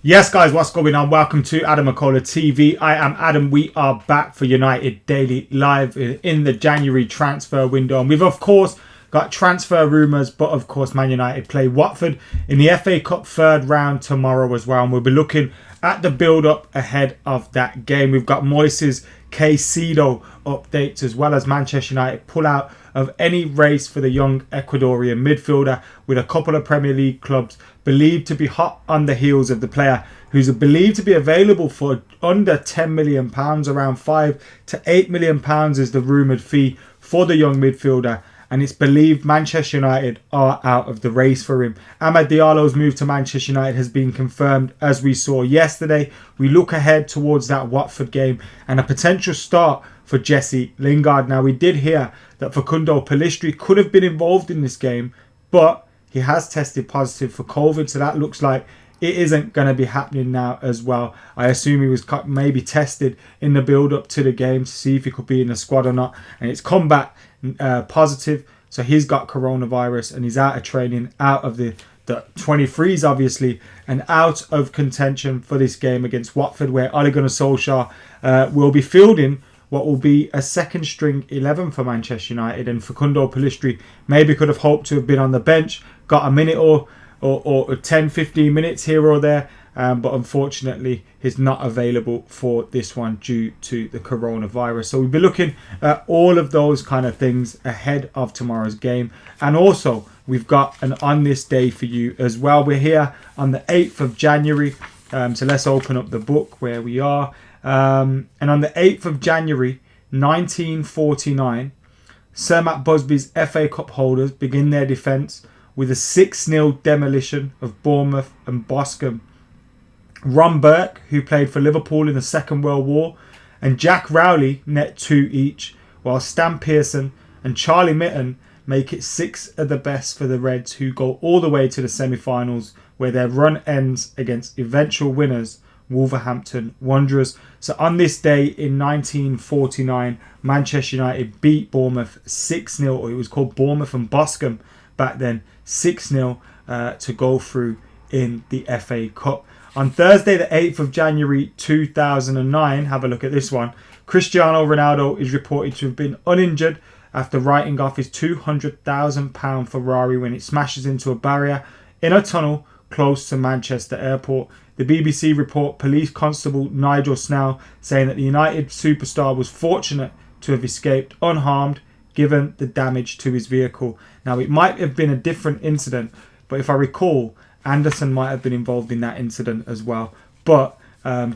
Yes, guys, what's going on? Welcome to AdamMcKola TV. I am Adam. We are back for United Daily Live in the January transfer window. And we've, of course, got transfer rumours, but, of course, Man United play Watford in the FA Cup third round tomorrow as well. And we'll be looking at the build-up ahead of that game. We've got Moises Caicedo updates, as well as Manchester United pull out of any race for the young Ecuadorian midfielder, with a couple of Premier League clubs believed to be hot on the heels of the player, who's believed to be available for under £10 million. Around £5 to £8 million is the rumoured fee for the young midfielder, and it's believed Manchester United are out of the race for him. Amad Diallo's move to Manchester United has been confirmed, as we saw yesterday. We look ahead towards that Watford game and a potential start for Jesse Lingard. Now, we did hear that Facundo Pellistri could have been involved in this game, but he has tested positive for COVID, so that looks like it isn't going to be happening now as well. I assume he was maybe tested in the build-up to the game to see if he could be in the squad or not, and it's come back positive. So he's got coronavirus and he's out of training, out of the 23s obviously, and out of contention for this game against Watford, where Ole Gunnar Solskjaer will be fielding what will be a second string 11 for Manchester United. And Facundo Pellistri maybe could have hoped to have been on the bench, got a minute or 10-15 minutes here or there, but unfortunately he's not available for this one due to the coronavirus. So we'll be looking at all of those kind of things ahead of tomorrow's game. And also we've got an on this day for you as well. We're here on the 8th of January, so let's open up the book where we are. And on the 8th of January 1949, Sir Matt Busby's FA Cup holders begin their defence with a 6-0 demolition of Bournemouth and Boscombe. Ron Burke, who played for Liverpool in the Second World War, and Jack Rowley net 2 each, while Stan Pearson and Charlie Mitten make it 6 of the best for the Reds, who go all the way to the semi-finals, where their run ends against eventual winners Wolverhampton Wanderers. So on this day in 1949, Manchester United beat Bournemouth 6-0, or it was called Bournemouth and Boscombe back then, 6-0 to go through in the FA Cup. On Thursday, the 8th of January 2009, have a look at this one. Cristiano Ronaldo is reported to have been uninjured after writing off his £200,000 Ferrari when it smashes into a barrier in a tunnel close to Manchester Airport. The BBC report police constable Nigel Snell saying that the United superstar was fortunate to have escaped unharmed given the damage to his vehicle. Now, it might have been a different incident, but if I recall, Anderson might have been involved in that incident as well. But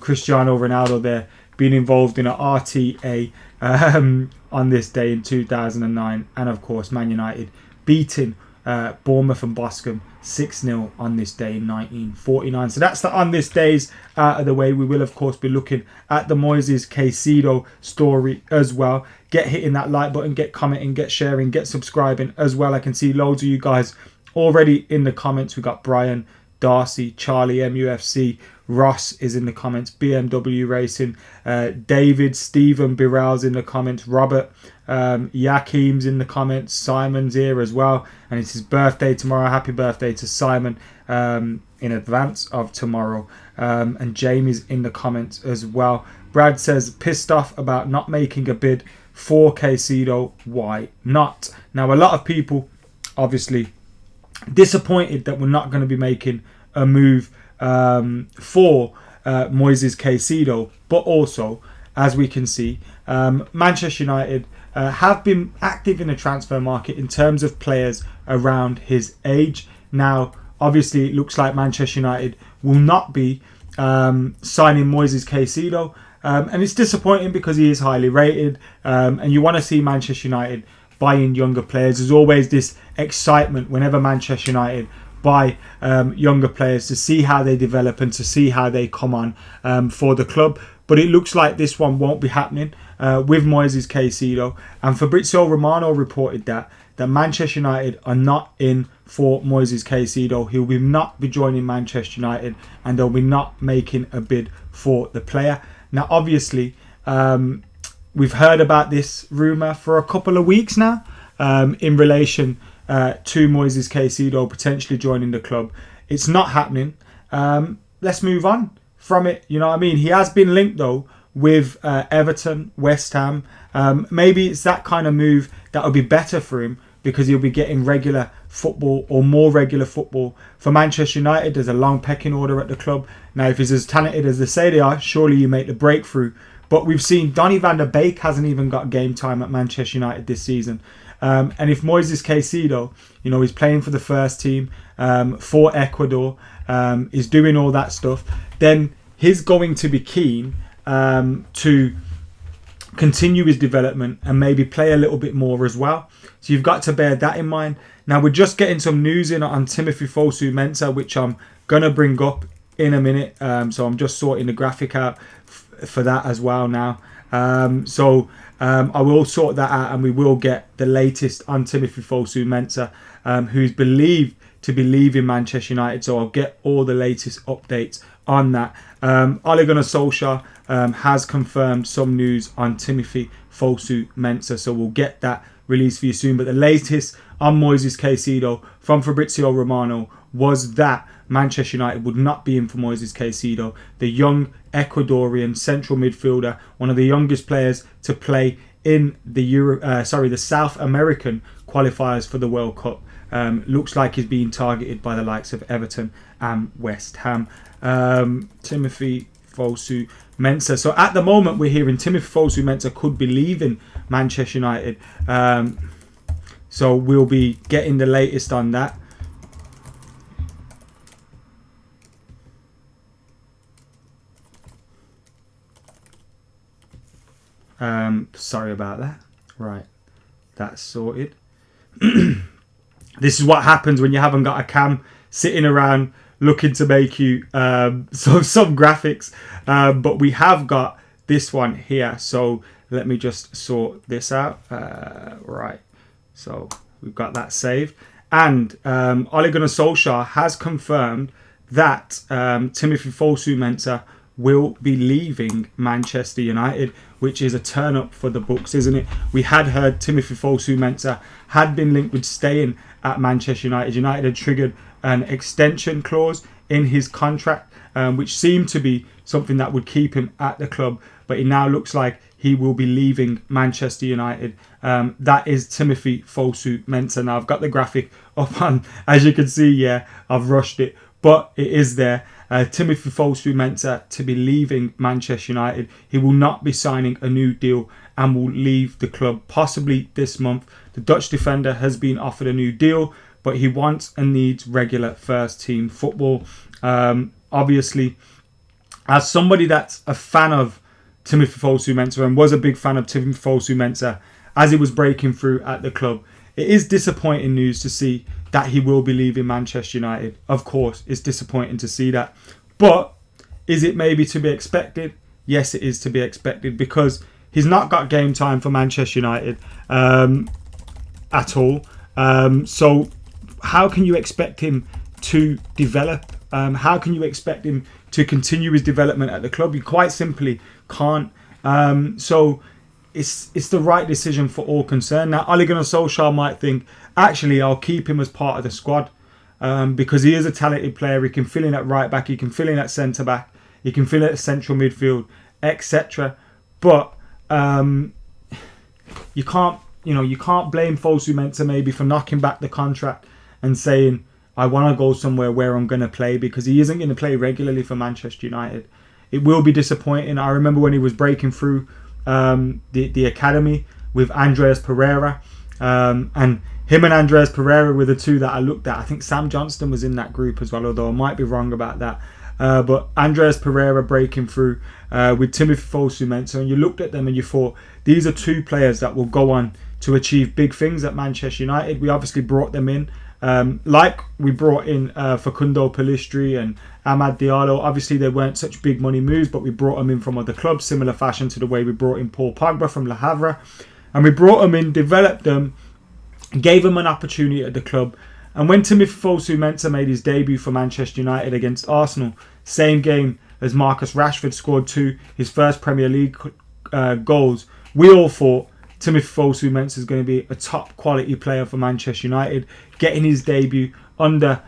Cristiano Ronaldo there being involved in an RTA on this day in 2009. And of course, Man United beating Bournemouth and Boscombe 6-0 on this day in 1949. So that's the on this days out of the way. We will of course be looking at the Moises Caicedo story as well. Get hitting that like button, get commenting, get sharing, get subscribing as well. I can see loads of you guys already in the comments. We got Brian, Darcy, Charlie MUFC, Ross is in the comments, BMW Racing, David, Stephen Birrell's in the comments, Robert, Yakim's in the comments, Simon's here as well, and it's his birthday tomorrow. Happy birthday to Simon in advance of tomorrow. And Jamie's in the comments as well. Brad says, pissed off about not making a bid for Caicedo. Why not? Now, a lot of people obviously disappointed that we're not going to be making a move for Moises Caicedo, but also, as we can see, Manchester United have been active in the transfer market in terms of players around his age. Now, obviously, it looks like Manchester United will not be signing Moises Caicedo, and it's disappointing because he is highly rated, and you want to see Manchester United buying younger players. There's always this excitement whenever Manchester United buy younger players to see how they develop and to see how they come on for the club. But it looks like this one won't be happening with Moises Caicedo. And Fabrizio Romano reported that Manchester United are not in for Moises Caicedo. He will not be joining Manchester United, and they'll be not making a bid for the player. Now, obviously, we've heard about this rumour for a couple of weeks now in relation to Moises Caicedo potentially joining the club. It's not happening. let's move on from it. You know what I mean? He has been linked though with Everton, West Ham. Maybe it's that kind of move that would be better for him, because he'll be getting regular football, or more regular football. For Manchester United, there's a long pecking order at the club. Now, if he's as talented as they say they are, surely you make the breakthrough. But we've seen Donny van der Beek hasn't even got game time at Manchester United this season. And if Moises Caicedo, you know, he's playing for the first team for Ecuador, is doing all that stuff, then he's going to be keen to continue his development and maybe play a little bit more as well. So you've got to bear that in mind. Now, we're just getting some news in on Timothy Fosu Mensah, which I'm going to bring up in a minute. So I'm just sorting the graphic out for that as well now. I will sort that out, and we will get the latest on Timothy Fosu Mensah, who's believed to be leaving Manchester United. So I'll get all the latest updates on that. Ole Gunnar Solskjaer has confirmed some news on Timothy Fosu Mensah, so we'll get that released for you soon. But the latest on Moises Caicedo from Fabrizio Romano was that Manchester United would not be in for Moises Caicedo, the young Ecuadorian central midfielder, one of the youngest players to play in the South American qualifiers for the World Cup. Looks like he's being targeted by the likes of Everton and West Ham. Timothy Fosu Mensah. So at the moment, we're hearing Timothy Fosu Mensah could be leaving Manchester United. So we'll be getting the latest on that. Sorry about that. Right, that's sorted. This is what happens when you haven't got a cam sitting around looking to make you some graphics. But we have got this one here. So let me just sort this out. Right. So we've got that saved. And Ole Gunnar Solskjaer has confirmed that Timothy Fosu Mensah will be leaving Manchester United, which is a turn up for the books, isn't it? We had heard Timothy Fosu Mensah had been linked with staying at Manchester United. United had triggered an extension clause in his contract, which seemed to be something that would keep him at the club, but it now looks like he will be leaving Manchester United. That is Timothy Fosu Mensah. Now, I've got the graphic up on, as you can see, yeah, I've rushed it, but it is there. Timothy Fosu Mensah to be leaving Manchester United. He will not be signing a new deal and will leave the club possibly this month. The Dutch defender has been offered a new deal, but he wants and needs regular first team football. Obviously, as somebody that's a fan of Timothy Fosu Mensah and was a big fan of Timothy Fosu Mensah as he was breaking through at the club, it is disappointing news to see that he will be leaving Manchester United. Of course, it's disappointing to see that. But is it maybe to be expected? Yes, it is to be expected, because he's not got game time for Manchester United at all. So how can you expect him to develop? How can you expect him to continue his development at the club? You quite simply can't. So it's the right decision for all concerned. Now, Ole Gunnar Solskjaer might think, actually, I'll keep him as part of the squad because he is a talented player. He can fill in at right back, he can fill in at centre back, he can fill in at central midfield, etc. But you can't blame Fosu Mensah maybe for knocking back the contract and saying, I want to go somewhere where I'm going to play, because he isn't going to play regularly for Manchester United. It will be disappointing. I remember when he was breaking through the academy with Andreas Pereira, and him and Andreas Pereira were the two that I looked at. I think Sam Johnston was in that group as well, although I might be wrong about that. But Andreas Pereira breaking through with Timothy Fosu Mensah, and you looked at them and you thought, these are two players that will go on to achieve big things at Manchester United. We obviously brought them in, like we brought in Facundo Pellistri and Amad Diallo. Obviously, they weren't such big money moves, but we brought them in from other clubs, similar fashion to the way we brought in Paul Pogba from Le Havre. And we brought them in, developed them, gave them an opportunity at the club. And when Timothy Fosu Mensah made his debut for Manchester United against Arsenal, same game as Marcus Rashford scored his first Premier League goals, we all thought Timothy Fosu Mensah is going to be a top quality player for Manchester United, getting his debut under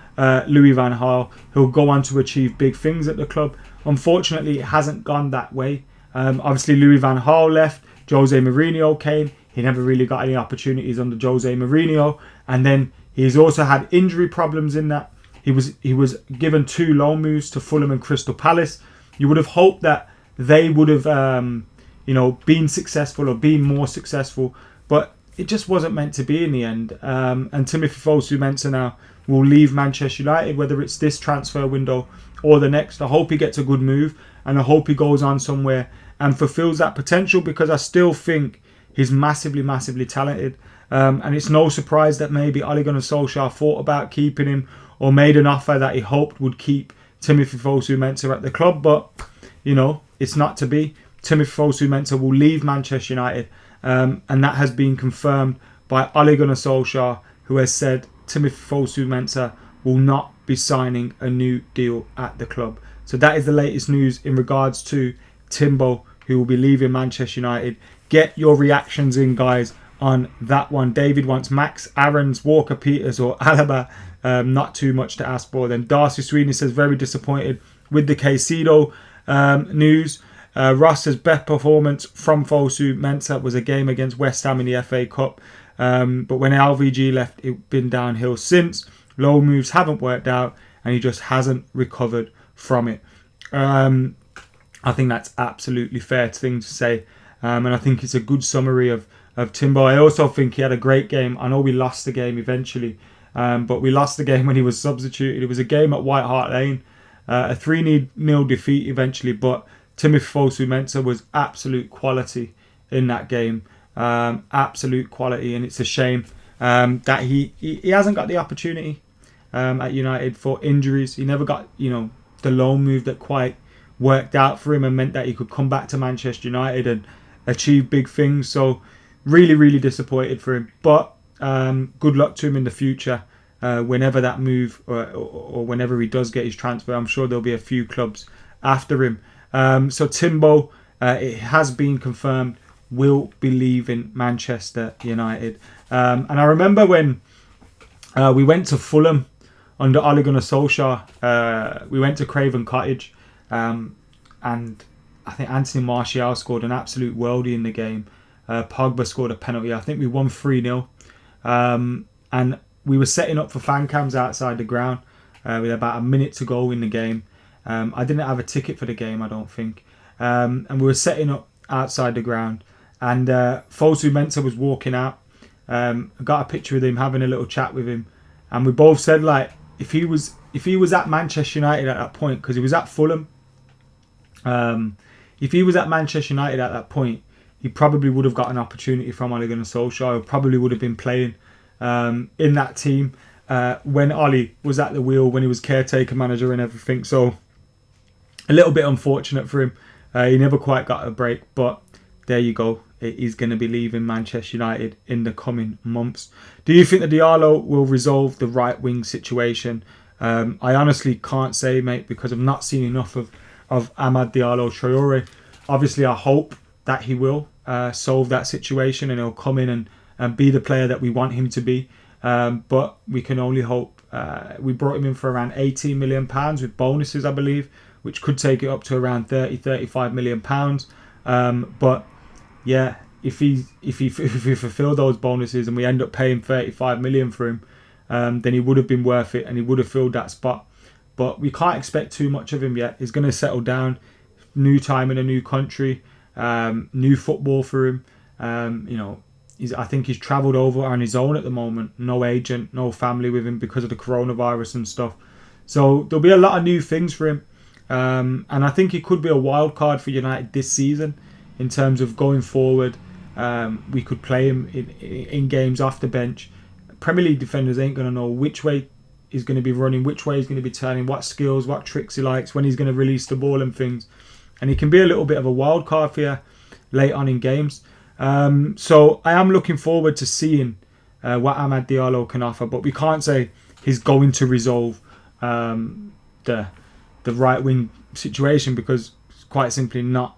Louis van Gaal. He'll go on to achieve big things at the club. Unfortunately, it hasn't gone that way. Obviously, Louis van Gaal left. Jose Mourinho came. He never really got any opportunities under Jose Mourinho. And then he's also had injury problems in that. He was given 2 loan moves to Fulham and Crystal Palace. You would have hoped that they would have been successful or been more successful, but it just wasn't meant to be in the end. And Timothy Fosu Mensah now will leave Manchester United, whether it's this transfer window or the next. I hope he gets a good move, and I hope he goes on somewhere and fulfills that potential, because I still think he's massively, massively talented. And it's no surprise that maybe Ole Gunnar Solskjaer thought about keeping him, or made an offer that he hoped would keep Timothy Fosu Mensah at the club, but it's not to be. Timothy Fosu Mensah will leave Manchester United, and that has been confirmed by Ole Gunnar Solskjaer, who has said Timothy Fosu Mensah will not be signing a new deal at the club. So that is the latest news in regards to Timbo, who will be leaving Manchester United. Get your reactions in, guys, on that one. David wants Max Aarons, Walker Peters or Alaba. Not too much to ask for. Then Darcy Sweeney says very disappointed with the Caicedo news. Ross says best performance from Fosu Mensah was a game against West Ham in the FA Cup. But when LVG left, it's been downhill since. Low moves haven't worked out, and he just hasn't recovered from it. I think that's absolutely fair thing to say. And I think it's a good summary of Timbo. I also think he had a great game. I know we lost the game eventually, but we lost the game when he was substituted. It was a game at White Hart Lane. A 3-0 defeat eventually, but Timothy Fosu Mensah was absolute quality in that game. Absolute quality, and it's a shame that he hasn't got the opportunity at United for injuries. He never got the loan move that quite worked out for him and meant that he could come back to Manchester United and achieve big things. So really, really disappointed for him. But good luck to him in the future. Whenever that move or whenever he does get his transfer, I'm sure there'll be a few clubs after him. So Timbo, it has been confirmed, will be leaving Manchester United. And I remember when we went to Fulham under Ole Gunnar Solskjaer, we went to Craven Cottage, and I think Anthony Martial scored an absolute worldie in the game. Pogba scored a penalty. I think we won 3-0. And we were setting up for fan cams outside the ground with about a minute to go in the game. I didn't have a ticket for the game, I don't think. And we were setting up outside the ground. And Fosu Mensah was walking out. I got a picture with him, having a little chat with him. And we both said, like, if he was at Manchester United at that point, because he was at Fulham, if he was at Manchester United at that point, he probably would have got an opportunity from Ole Gunnar Solskjaer. He probably would have been playing in that team when Ole was at the wheel, when he was caretaker manager and everything. So a little bit unfortunate for him. He never quite got a break, but there you go. He's going to be leaving Manchester United in the coming months. Do you think that Diallo will resolve the right wing situation? I honestly can't say, mate, because I've not seen enough of Amad Diallo Traore. Obviously, I hope that he will solve that situation and he'll come in and be the player that we want him to be. But we can only hope. We brought him in for around £18 million with bonuses, I believe, which could take it up to around £30-35 million. But yeah, if we fulfill those bonuses and we end up paying 35 million for him, then he would have been worth it and he would have filled that spot. But we can't expect too much of him yet. He's going to settle down. New time in a new country, new football for him. I think he's travelled over on his own at the moment. No agent, no family with him because of the coronavirus and stuff. So there'll be a lot of new things for him. And I think he could be a wild card for United this season in terms of going forward. We could play him in games off the bench. Premier League defenders ain't going to know which way he's going to be running, which way he's going to be turning, what skills, what tricks he likes, when he's going to release the ball and things. And he can be a little bit of a wild card for you late on in games. So I am looking forward to seeing what Amad Diallo can offer, but we can't say he's going to resolve the right wing situation because quite simply not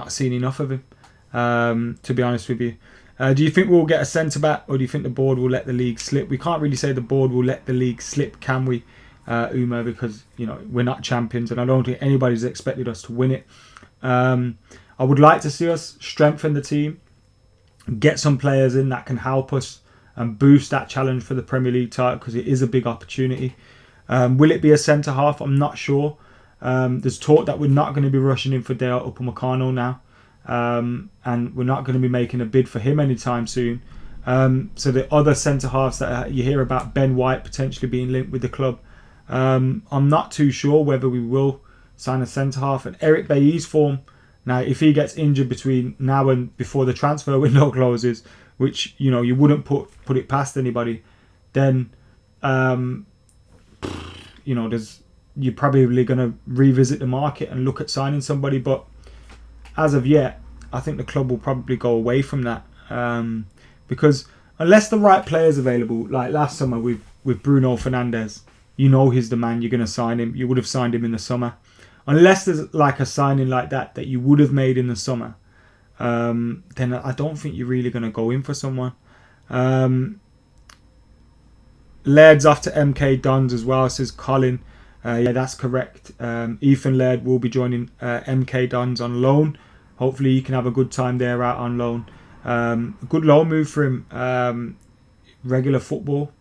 seen enough of him, to be honest with you. Do you think we'll get a centre-back, or do you think the board will let the league slip? We can't really say the board will let the league slip, can we, Uma? Because, we're not champions, and I don't think anybody's expected us to win it. I would like to see us strengthen the team, get some players in that can help us and boost that challenge for the Premier League title, because it is a big opportunity. Will it be a centre-half? I'm not sure. There's talk that we're not going to be rushing in for Dale Upamecano now. And we're not going to be making a bid for him anytime soon. So the other centre-halves that you hear about, Ben White potentially being linked with the club, I'm not too sure whether we will sign a centre-half. And Eric Bailly's form, now if he gets injured between now and before the transfer window closes, which you wouldn't put it past anybody, then you're probably going to revisit the market and look at signing somebody. But as of yet, I think the club will probably go away from that, because unless the right player's available, like last summer with Bruno Fernandes, he's the man, you're going to sign him. You would have signed him in the summer. Unless there's like a signing like that you would have made in the summer, then I don't think you're really going to go in for someone. Laird's off to MK Dons as well, says Colin. Yeah, that's correct. Ethan Laird will be joining MK Dons on loan. Hopefully he can have a good time there out on loan. A good loan move for him. Regular football,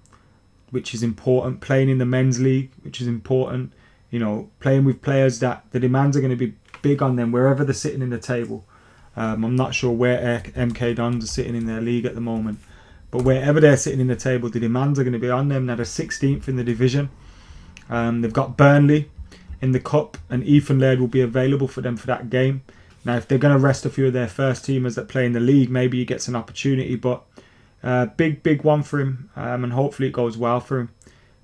which is important. Playing in the men's league, which is important. Playing with players that the demands are going to be big on them wherever they're sitting in the table. I'm not sure where MK Dons are sitting in their league at the moment, but wherever they're sitting in the table, the demands are going to be on them. Now they're 16th in the division. They've got Burnley in the cup, and Ethan Laird will be available for them for that game. Now, if they're going to rest a few of their first teamers that play in the league, maybe he gets an opportunity. But big one for him, and hopefully it goes well for him.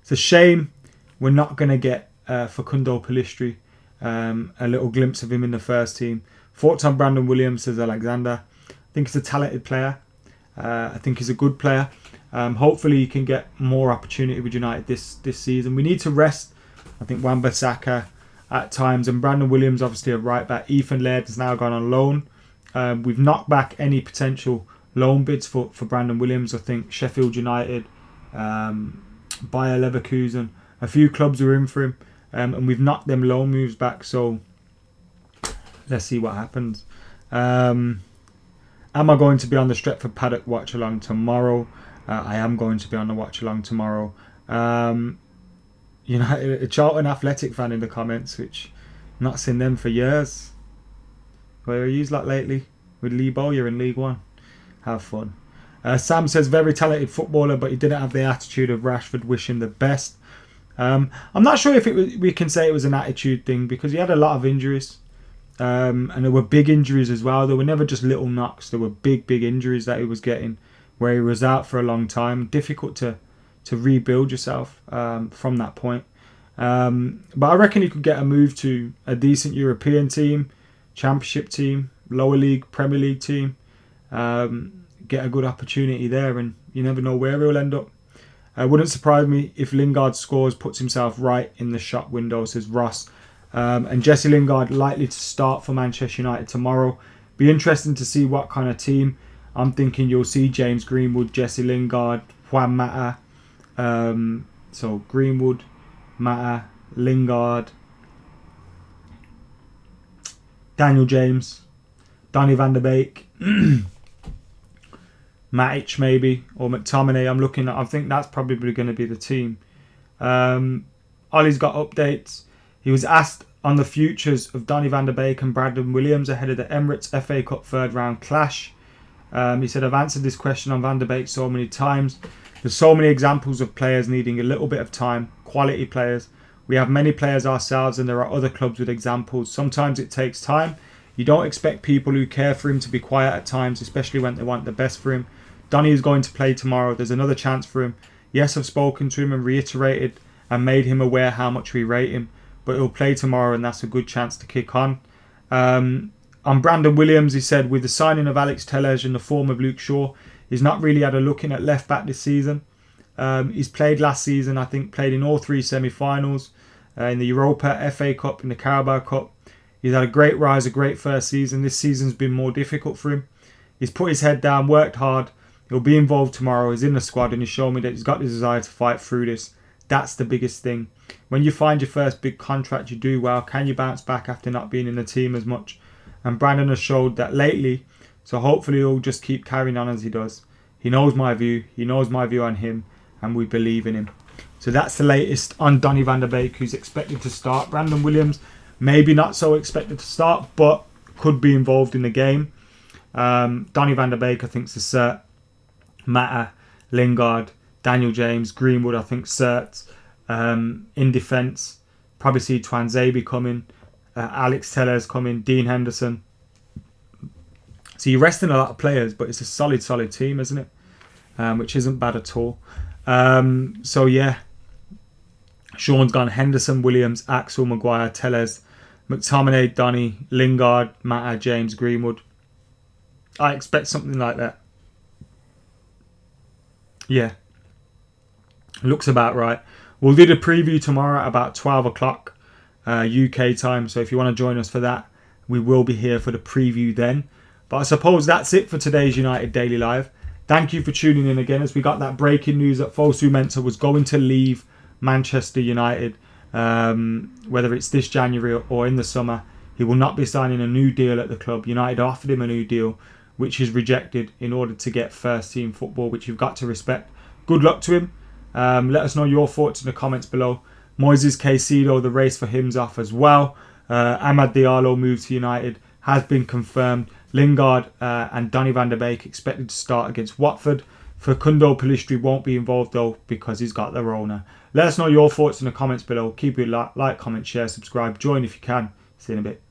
It's a shame we're not going to get Facundo Pellistri, a little glimpse of him in the first team. Thoughts on Brandon Williams, says Alexander. I think he's a talented player. I think he's a good player. Hopefully he can get more opportunity with United this season. We need to rest, I think, Wan-Bissaka at times, and Brandon Williams obviously a right back. Ethan Laird has now gone on loan. We've knocked back any potential loan bids for Brandon Williams. I think Sheffield United, Bayer Leverkusen, a few clubs are in for him, and we've knocked them loan moves back. So let's see what happens. Am I going to be on the Stretford Paddock watch along tomorrow? I am going to be on the watch along tomorrow. A Charlton Athletic fan in the comments, which I've not seen them for years. Where are you like lately? With Lee Bowyer in League One. Have fun. Sam says, very talented footballer, but he didn't have the attitude of Rashford. Wish him the best. I'm not sure if we can say it was an attitude thing, because he had a lot of injuries. And there were big injuries as well. There were never just little knocks. There were big injuries that he was getting, where he was out for a long time. Difficult to rebuild yourself from that point. But I reckon he could get a move to a decent European team, Championship team, lower league, Premier League team. Get a good opportunity there, and you never know where he'll end up. Wouldn't surprise me if Lingard scores, puts himself right in the shop window, says Ross. And Jesse Lingard likely to start for Manchester United tomorrow. Be interesting to see what kind of team. I'm thinking you'll see James Greenwood, Jesse Lingard, Juan Mata. So Greenwood, Mata, Lingard, Daniel James, Donny van der Beek, Matic maybe, or McTominay. I think that's probably going to be the team. Ollie's got updates. He was asked on the futures of Donny van der Beek and Brandon Williams ahead of the Emirates FA Cup third round clash. He said, I've answered this question on Van der Beek so many times. There's so many examples of players needing a little bit of time, quality players. We have many players ourselves, and there are other clubs with examples. Sometimes it takes time. You don't expect people who care for him to be quiet at times, especially when they want the best for him. Donny is going to play tomorrow. There's another chance for him. Yes, I've spoken to him and reiterated and made him aware how much we rate him, but he'll play tomorrow, and that's a good chance to kick on. On Brandon Williams, he said, with the signing of Alex Telles and the form of Luke Shaw, he's not really had a look in at left back this season. He's played last season, I think, played in all three semi-finals, in the Europa, FA Cup, and the Carabao Cup. He's had a great rise, a great first season. This season's been more difficult for him. He's put his head down, worked hard. He'll be involved tomorrow. He's in the squad and he's shown me that he's got the desire to fight through this. That's the biggest thing. When you find your first big contract, you do well. Can you bounce back after not being in the team as much? And Brandon has showed that lately. So hopefully he'll just keep carrying on as he does. He knows my view. He knows my view on him. And we believe in him. So that's the latest on Donny van der Beek, who's expected to start. Brandon Williams, maybe not so expected to start, but could be involved in the game. Donny van der Beek, I think, is a cert. Mata, Lingard, Daniel James, Greenwood, I think certs. In defence, probably see Twanzebe coming. Alex Tellez coming. Dean Henderson. So you're resting a lot of players, but it's a solid team, isn't it? Which isn't bad at all. So yeah, Sean's gone Henderson, Williams, Axel, Maguire, Tellez, McTominay, Donny, Lingard, Mata, James, Greenwood. I expect something like that. Yeah, looks about right. We'll do the preview tomorrow at about 12 o'clock UK time. So if you want to join us for that, we will be here for the preview then. But I suppose that's it for today's United Daily Live. Thank you for tuning in again as we got that breaking news that Fosu Mensah was going to leave Manchester United. Whether it's this January or in the summer, he will not be signing a new deal at the club. United offered him a new deal, which is rejected in order to get first team football, which you've got to respect. Good luck to him. Let us know your thoughts in the comments below. Moises Caicedo, the race for him's off as well. Amad Diallo moved to United, has been confirmed. Lingard and Donny van der Beek expected to start against Watford. Facundo Pellistri won't be involved though because he's got the Rona. Let us know your thoughts in the comments below. Keep it like, comment, share, subscribe, join if you can. See you in a bit.